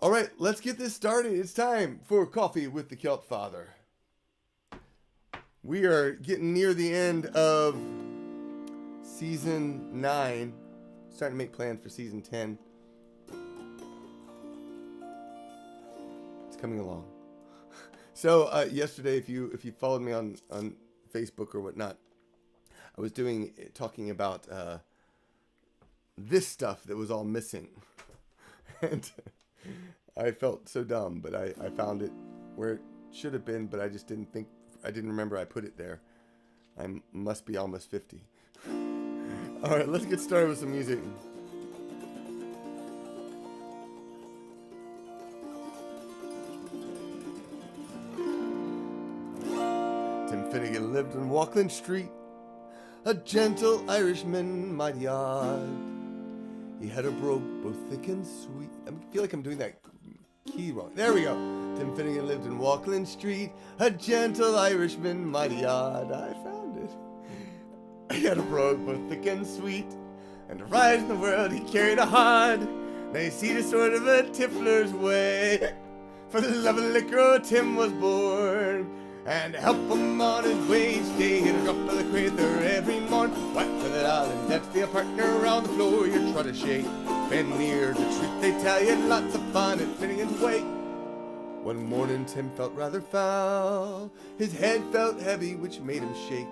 All right, let's get this started. It's time for Coffee with the Celtfather. We are getting near the end of season 9. Starting to make plans for season 10. It's coming along. So yesterday, if you followed me on Facebook or whatnot, I was talking about this stuff that was all missing, and I felt so dumb, but I found it where it should have been, but I just didn't remember I put it there. I must be almost 50. All right, let's get started with some music. Timfinnegan lived on Walkland Street, a gentle Irishman, mighty odd. He had a brogue both thick and sweet. I feel like I'm doing that key wrong. There we go. Timfinnegan lived in Walkland Street, a gentle Irishman, mighty odd. I found it. He had a brogue both thick and sweet, and to rise in the world he carried a hod. Now you see the sort of a tiffler's way. For the love of liquor, oh, Tim was born. And to help him on his way each day, he'd drop of the crather every morn. Whack for that island, that's the partner around the floor you try to shake. Bend near the truth, they tell you, lots of fun at Finnegan's Wake. One morning Tim felt rather foul, his head felt heavy, which made him shake.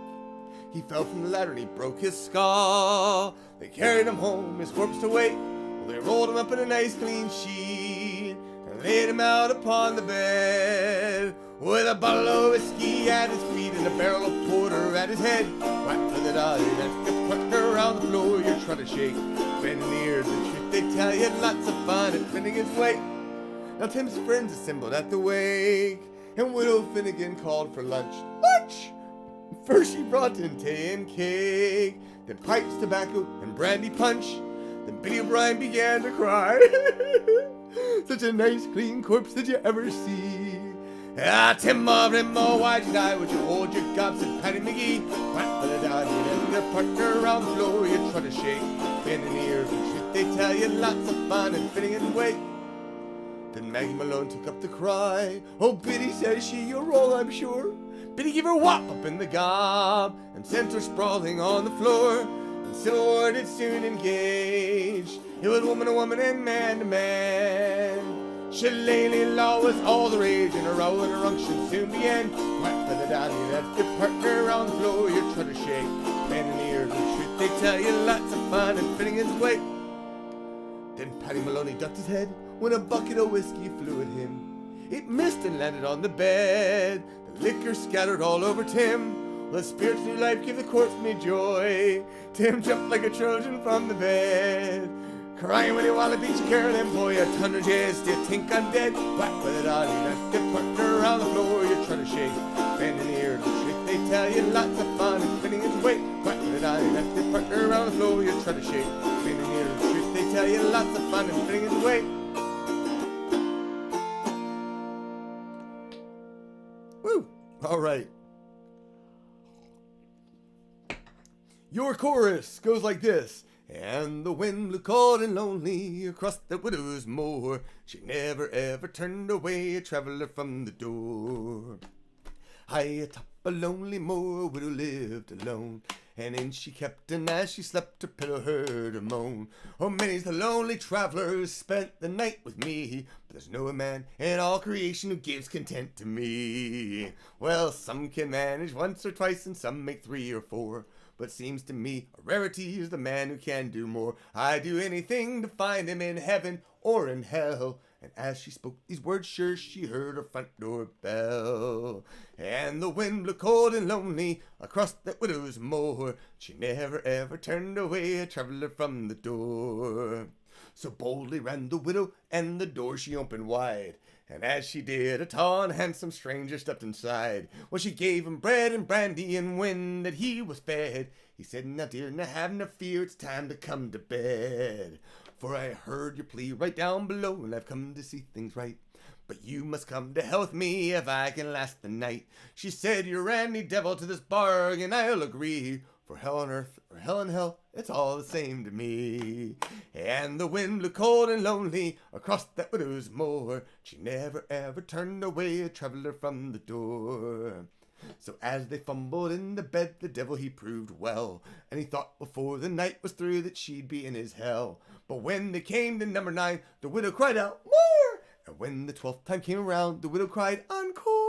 He fell from the ladder and he broke his skull. They carried him home, his corpse to wake. Well, they rolled him up in a nice clean sheet and laid him out upon the bed, with a bottle of whiskey at his feet and a barrel of porter at his head. Whack for the dolly, that's the partner around the floor you're trying to shake. Bend near the truth, they tell you, lots of fun at Finnegan's Wake. Now Tim's friends assembled at the wake, and Widow Finnegan called for lunch. Lunch! First she brought in tea and cake, then pipes, tobacco, and brandy punch. Then Biddy O'Brien began to cry. Such a nice clean corpse did you ever see? Ah, Tim Rimo, why'd you die? Would you hold your gobs and Paddy McGee? Whack for the dog, and their partner around the floor you try to shake. Bending ear the truth, they tell you, lots of fun and Finnegan's Wake. Then Maggie Malone took up the cry. Oh, Biddy, says she, you're all, I'm sure. Biddy gave her a whop up in the gob and sent her sprawling on the floor. And Civil War did soon engage. It was woman to woman and man to man. Shillelagh law was all the rage, and a row and a ruction soon began. Whack for the dolly, that's your partner around the floor you're trying to shake. Bending ear the truth, they tell you, lots of fun and Finnegan's Wake. Then Paddy Maloney ducked his head when a bucket of whiskey flew at him. It missed and landed on the bed. The liquor scattered all over Tim. The spirits new life give the corpse me joy. Tim jumped like a Trojan from the bed, crying when he wallabies Carolyn, boy, a 100 years, do you think I'm dead? Whack with it, Ollie, that's the partner around the floor you're trying to shake. Bending ear the truth, they tell you, lots of fun and Finnegan's Wake. Whack with it, Ollie, that's the partner around the floor you're trying to shake. Bending ear the truth, they tell you, lots of fun and Finnegan's Wake. Woo! All right. Your chorus goes like this. And the wind blew cold and lonely across the widow's moor. She never ever turned away a traveler from the door. High atop a lonely moor, a widow lived alone, and in she kept, and as she slept her pillow heard her moan. Oh, many's the lonely traveler who spent the night with me, but there's no man in all creation who gives content to me. Well, some can manage once or twice, and some make 3 or 4. But seems to me a rarity is the man who can do more. I'd do anything to find him in heaven or in hell. And as she spoke these words, sure she heard her front door bell. And the wind blew cold and lonely across that widow's moor. She never ever turned away a traveler from the door. So boldly ran the widow, and the door she opened wide. And as she did, a tall and handsome stranger stepped inside. Well, she gave him bread and brandy, and when that he was fed, he said, now dear, now have no fear, it's time to come to bed. For I heard your plea right down below, and I've come to see things right. But you must come to hell with me if I can last the night. She said, you're any devil to this bargain, I'll agree. For hell on earth or hell in hell, it's all the same to me. And the wind blew cold and lonely across that widow's moor. She never ever turned away a traveler from the door. So as they fumbled in the bed, the devil he proved well, and he thought before the night was through that she'd be in his hell. But when they came to number 9, the widow cried out, more! And when the 12th time came around, the widow cried, encore!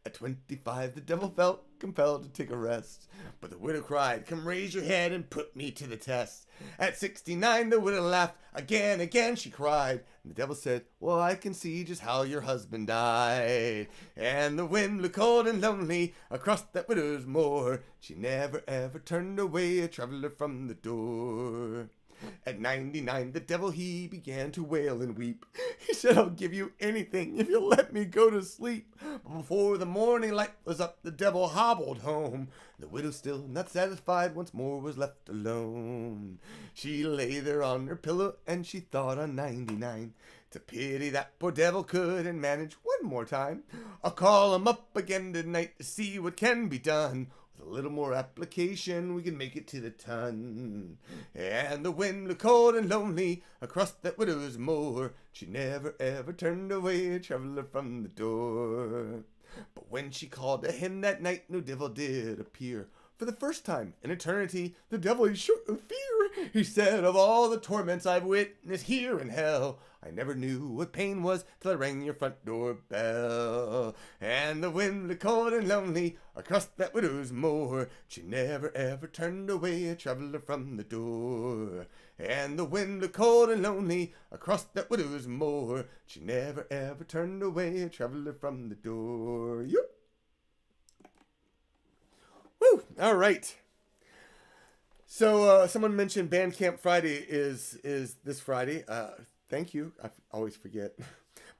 At 25, the devil felt compelled to take a rest. But the widow cried, come raise your head and put me to the test. At 69, the widow laughed. Again, she cried. And the devil said, well, I can see just how your husband died. And the wind blew cold and lonely across that widow's moor. She never ever turned away a traveler from the door. At 99, the devil he began to wail and weep. He said, I'll give you anything if you'll let me go to sleep. But before the morning light was up, the devil hobbled home. The widow, still not satisfied, once more was left alone. She lay there on her pillow and she thought on 99. It's a pity that poor devil couldn't manage one more time. I'll call him up again tonight to see what can be done. With a little more application, we can make it to the ton. And the wind blew cold and lonely across that widow's moor. She never ever turned away a traveler from the door. But when she called to him that night, no devil did appear. For the first time in eternity, the devil he shook with fear. He said, of all the torments I've witnessed here in hell, I never knew what pain was till I rang your front door bell. And the wind blew cold and lonely across that widow's moor. She never ever turned away a traveler from the door. And the wind blew cold and lonely across that widow's moor. She never ever turned away a traveler from the door. Yep. Woo! All right. So someone mentioned Bandcamp Friday is this Friday. Thank you. I always forget.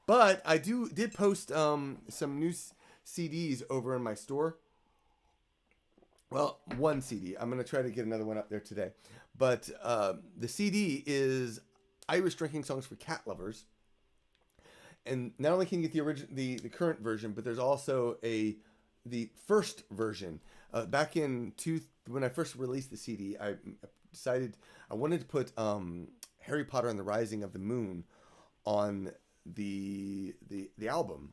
But I did post some new CDs over in my store. Well, one CD. I'm going to try to get another one up there today. But the CD is Irish Drinking Songs for Cat Lovers. And not only can you get the current version, but there's also the first version. Back in when I first released the CD, I decided I wanted to put Harry Potter and the Rising of the Moon on the album,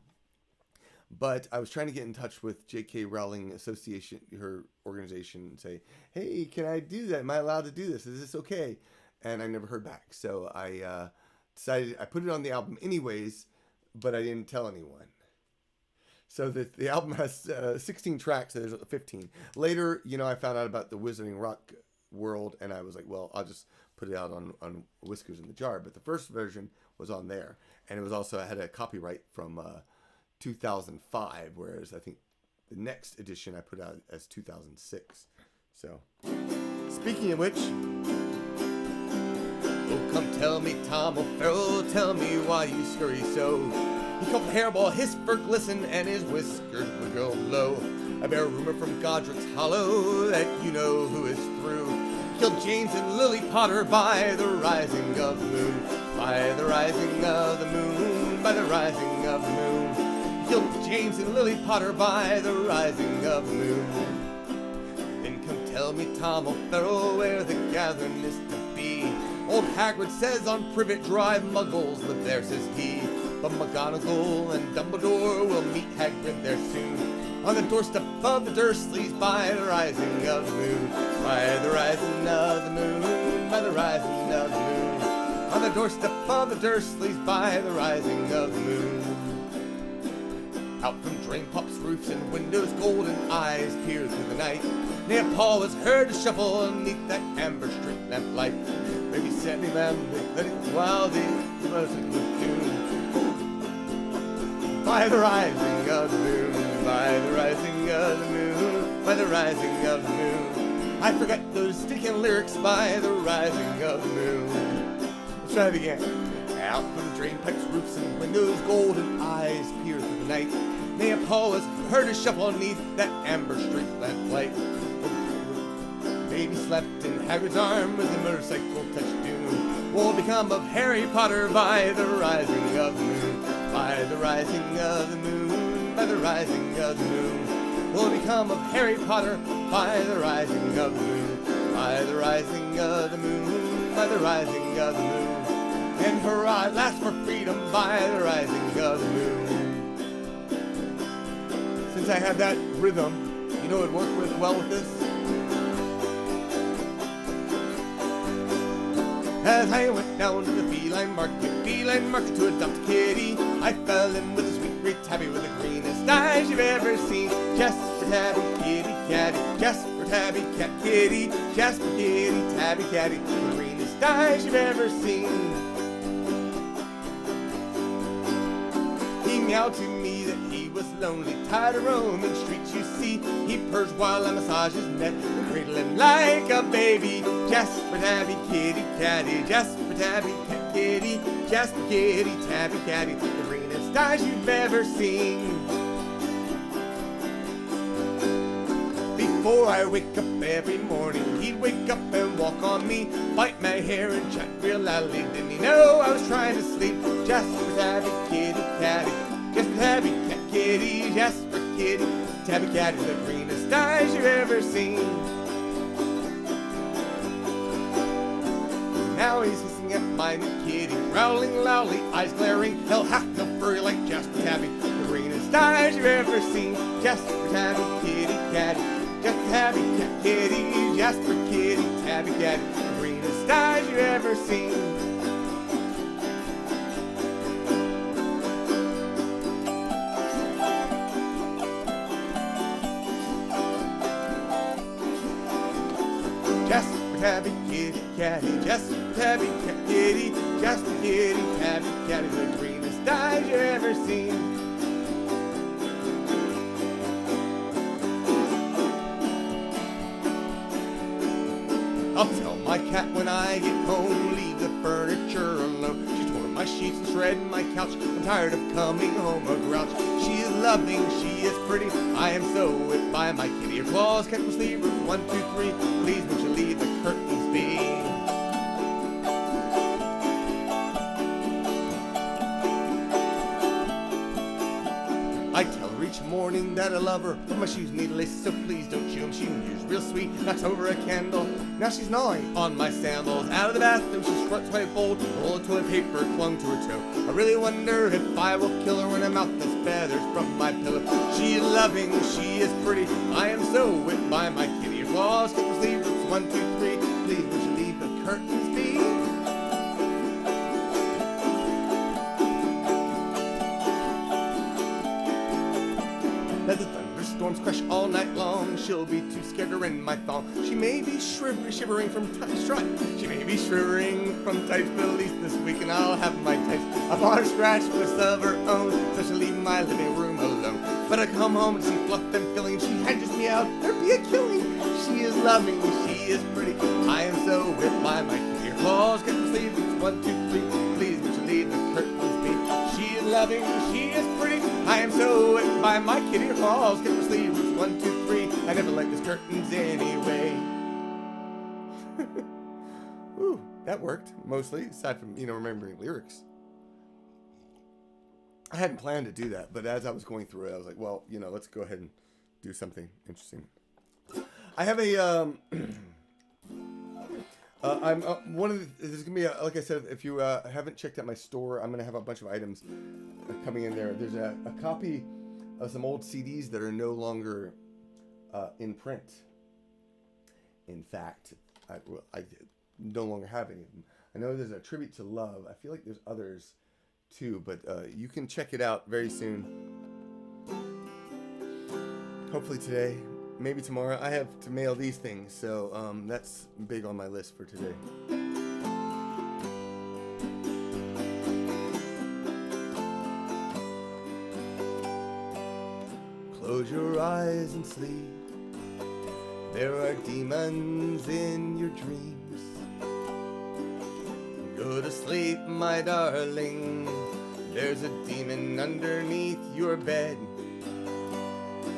but I was trying to get in touch with J.K. Rowling Association, her organization, and say, hey, can I do that? Am I allowed to do this? Is this okay? And I never heard back. So I decided I put it on the album anyways, but I didn't tell anyone. So the album has 16 tracks, so there's 15. Later, I found out about the Wizarding Rock world, and I was like, well, I'll just put it out on Whiskers in the Jar. But the first version was on there, and it was also, I had a copyright from 2005, whereas I think the next edition I put out as 2006. So, speaking of which, oh, come tell me, Tom O'Farrell, tell me why you scurry so. He called the hairball hiss for glisten, and his whiskers would grow low. I bear a rumor from Godric's Hollow that you know who is through. He killed James and Lily Potter by the rising of the moon. By the rising of the moon. By the rising of the moon. He killed James and Lily Potter by the rising of the moon. Then come tell me, Tom O'Farrell, where the gathering is to be. Old Hagrid says on Privet Drive, Muggles live there, says he. But McGonagall and Dumbledore will meet Hagrid there soon. On the doorstep of the Dursleys by the rising of the moon. By the rising of the moon. By the rising of the moon. On the doorstep of the Dursleys by the rising of the moon. Out from drain pipes, roofs, and windows, golden eyes peer through the night. Near Paul was heard to shuffle beneath that amber street lamp light. Maybe Sandy Lamb, let it while the music was tuned. By the rising of the moon, by the rising of the moon, by the rising of the moon. I forget those sticking lyrics by the rising of the moon. Let's try it again. Out from drain pipes, roofs, and windows, golden eyes peer through the night. Near Paul was heard to shuffle beneath that amber street lamp light. Baby slept in Hagrid's arm as the motorcycle touched doom. What will become of Harry Potter by the rising of the moon? By the rising of the moon, by the rising of the moon. will become of Harry Potter by the rising of the moon, by the rising of the moon, by the rising of the moon. And hurrah, at last for freedom by the rising of the moon. Since I have that rhythm, you know it would work well with this? As I went down to the feline market to adopt a kitty, I fell in with a sweet great tabby with the greenest eyes you've ever seen. Just for tabby, kitty, catty, just for tabby, cat, kitty, just for kitty, tabby, catty, the greenest eyes you've ever seen. He meowed to me that he was lonely, tired of roaming streets, you see. He purrs while I massage his neck and cradle him like a baby. Just for tabby, kitty, catty, just for tabby, cat, kitty, just for kitty, tabby, catty, the greenest eyes you've ever seen. Before I wake up every morning, he'd wake up and walk on me, bite my hair and chat real loudly. Didn't he know I was trying to sleep? Just for tabby, kitty, catty, just for tabby, cat, kitty, just for kitty, tabby, catty, the greenest eyes you've ever seen. Now he's hissing at my new kitty, growling loudly, eyes glaring. He'll hack no furry like just for tabby, the greenest eyes you've ever seen. Just for tabby, kitty, catty, just for tabby, cat, kitty, just for kitty, tabby, catty, the greenest eyes you've ever seen. Just for tabby, kitty, catty, just for tabby, cat, kitty, just for kitty, tabby, catty, the greenest eyes you've ever seen. I'll tell my cat when I get home, leave the furniture alone. She's torn my sheets and shredding my couch. I'm tired of coming home a grouch. She is loving, she is pretty. I am so whipped by my kitty. Her claws catch my sleeve, 1, 2, 3. Please won't you leave the curtains be? I tell her each morning that I love her, but my shoes need laces, so please don't chew them. She mews real sweet, knocks over a candle. Now she's gnawing on my sandals. Out of the bathroom, she struts my bowl. Roll of toilet paper clung to her toe. I really wonder if I will kill her when her mouth does feathers from my pillow. She is loving, she is pretty. I am so whipped by my kitty. Her claws get my sleeve, 1, 2, 3. Please would you leave the curtains be? Let the thunderstorms crash all night long. She'll be too scared to rend my thong. She may be shivering from She may be shivering from tights, but at least this week and I'll have my tights. I bought her scratch with of her own, so she'll leave my living room alone. But I come home and see fluff and filling. She hedges me out, there'd be a killing. She is loving, she is pretty. I am so whipped by my kitty. Her claws get my sleeves, 1, 2, 3. Please would you leave the curtains be? She is loving, she is pretty. I am so whipped by my kitty. Her claws get my sleeves, 1, 2, 3. I never like these curtains anyway. Ooh, that worked mostly, aside from, remembering lyrics. I hadn't planned to do that, but as I was going through it, I was like, well, let's go ahead and do something interesting. I have a, there's gonna be like I said, if you haven't checked out my store, I'm gonna have a bunch of items coming in there. There's a copy of some old CDs that are no longer in print. In fact, I no longer have any of them. I know there's a tribute to love. I feel like there's others too, but you can check it out very soon. Hopefully today, maybe tomorrow. I have to mail these things, so that's big on my list for today. Close your eyes and sleep. There are demons in your dreams. Go to sleep, my darling. There's a demon underneath your bed.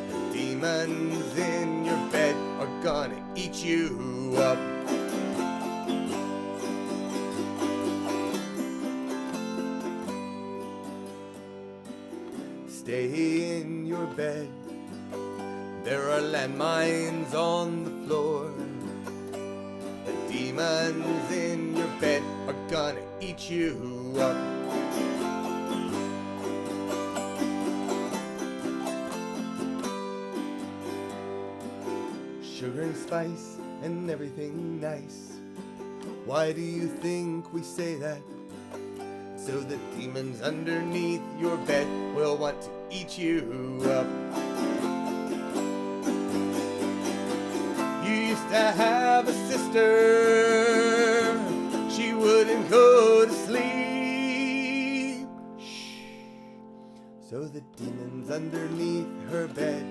The demons in your bed are gonna eat you up. Stay in your bed. There are landmines on the floor. The demons in your bed are gonna eat you up. Sugar and spice and everything nice. Why do you think we say that? So the demons underneath your bed will want to eat you up. You used to have a sister. She wouldn't go to sleep. Shh. So the demons underneath her bed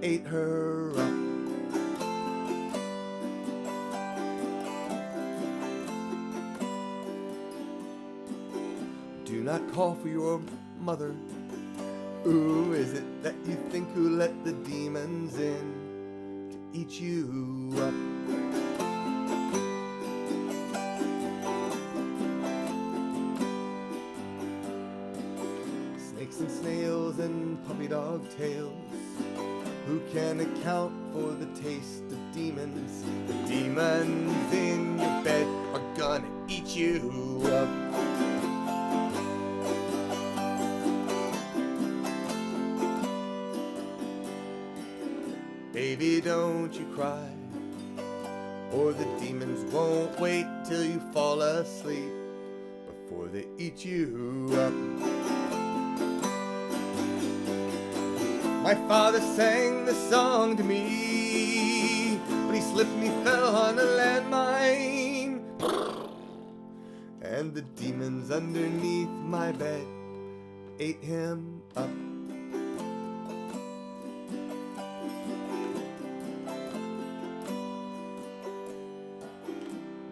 ate her up. Do not call for your mother. Who is it that you think who let the demons in to eat you up? Snakes and snails and puppy dog tails. Who can account for the taste of demons? The demons in your bed are gonna eat you up. Baby, don't you cry, or the demons won't wait till you fall asleep before they eat you up. My father sang this song to me, but he slipped and he fell on a landmine. And the demons underneath my bed ate him up.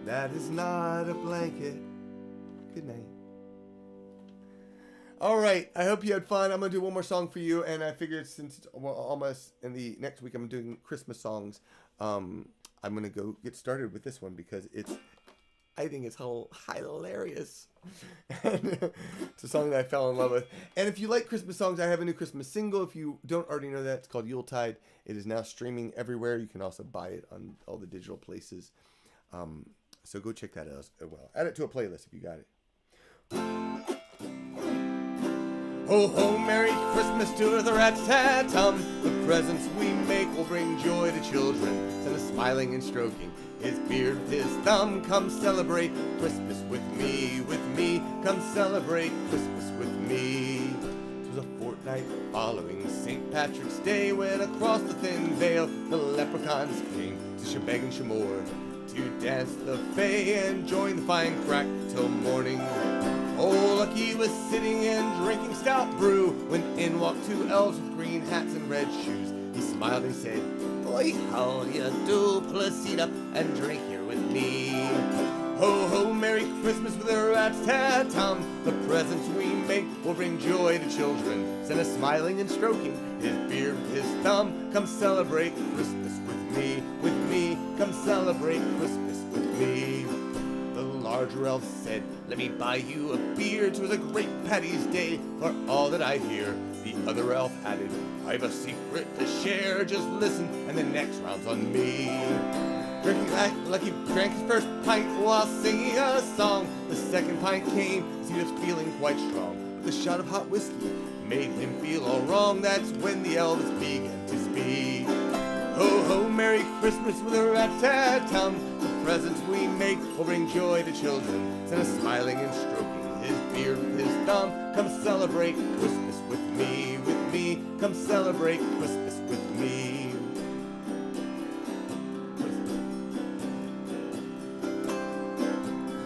That is not a blanket. Good night. All right. I hope you had fun. I'm going to do one more song for you. And I figured since it's almost in the next week I'm doing Christmas songs, I'm going to go get started with this one because I think it's hilarious. And it's a song that I fell in love with. And if you like Christmas songs, I have a new Christmas single. If you don't already know that, it's called Yuletide. It is now streaming everywhere. You can also buy it on all the digital places. So go check that out as well. Add it to a playlist if you got it. Ho ho, Merry Christmas to the rat-tat-tum. The presents we make will bring joy to children. Send a smiling and stroking his beard with his thumb. Come celebrate Christmas with me, with me. Come celebrate Christmas with me. 'Twas a fortnight following St. Patrick's Day when across the thin veil the leprechauns came to shebang and shemore, to dance the fay and join the fine crack till morning. Oh, Lucky was sitting and drinking stout brew when in walked two elves with green hats and red shoes. He smiled and said, "Oi, how you do? Please up and drink here with me. Ho ho, Merry Christmas with a rat-tat-tum. The presents we make will bring joy to children. Send a smiling and stroking his beard with his thumb. Come celebrate Christmas with me, with me. Come celebrate Christmas with me." The larger elf said, "Let me buy you a beer. 'Twas a great Paddy's Day for all that I hear." The other elf added, "I've a secret to share. Just listen and the next round's on me." Lucky drank his first pint while singing a song. The second pint came as he was feeling quite strong. But the shot of hot whiskey made him feel all wrong. That's when the elves began to speak. Ho ho, Merry Christmas with a rat-tat-tum. The presents we make will bring joy to children. Send a smiling and stroking his beard with his thumb. Come celebrate Christmas with me, with me. Come celebrate Christmas with me.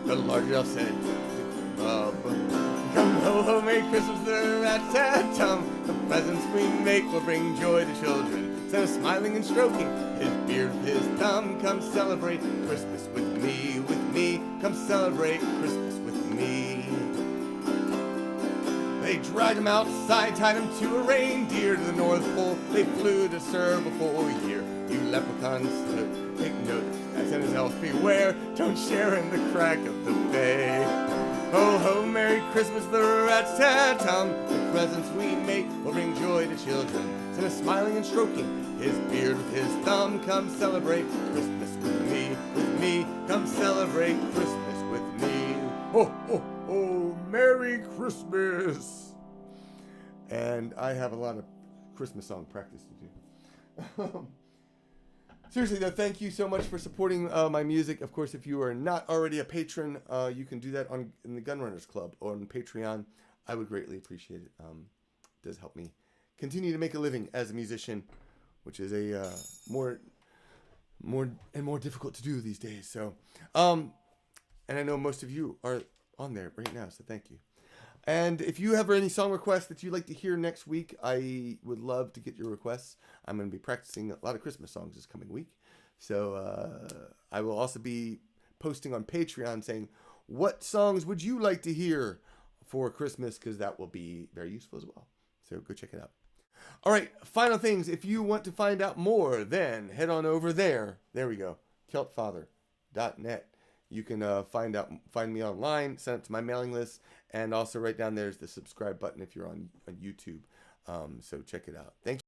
The larger elf said, "Come ho ho, Merry Christmas with a rat-tat-tum. The presents we make will bring joy to children. Send a smiling and stroking his beard with his thumb. Come celebrate Christmas with me, with me. Come celebrate Christmas with me." They dragged him outside, tied him to a reindeer to the North Pole. They flew to serve a full year. You leprechauns, take note, as in his elf beware. Don't share in the crack of the bay. Ho, ho, Merry Christmas, the rats tat-tum. The presents we make will bring joy to children. Santa smiling and stroking his beard with his thumb. Come celebrate Christmas with me. Come celebrate Christmas with me. Ho, ho, ho, Merry Christmas. And I have a lot of Christmas song practice to do. Seriously though, thank you so much for supporting my music. Of course, if you are not already a patron, you can do that in the Gunrunners Club or on Patreon. I would greatly appreciate it. It does help me continue to make a living as a musician, which is a more difficult to do these days. So, and I know most of you are on there right now, so thank you. And if you have any song requests that you'd like to hear next week, I would love to get your requests. I'm going to be practicing a lot of Christmas songs this coming week. So I will also be posting on Patreon saying, what songs would you like to hear for Christmas? Because that will be very useful as well. So go check it out. All right, final things. If you want to find out more, then head on over there. There we go, Celtfather.net. You can find me online, sign up to my mailing list, and also right down there's the subscribe button if you're on YouTube. So check it out. Thanks.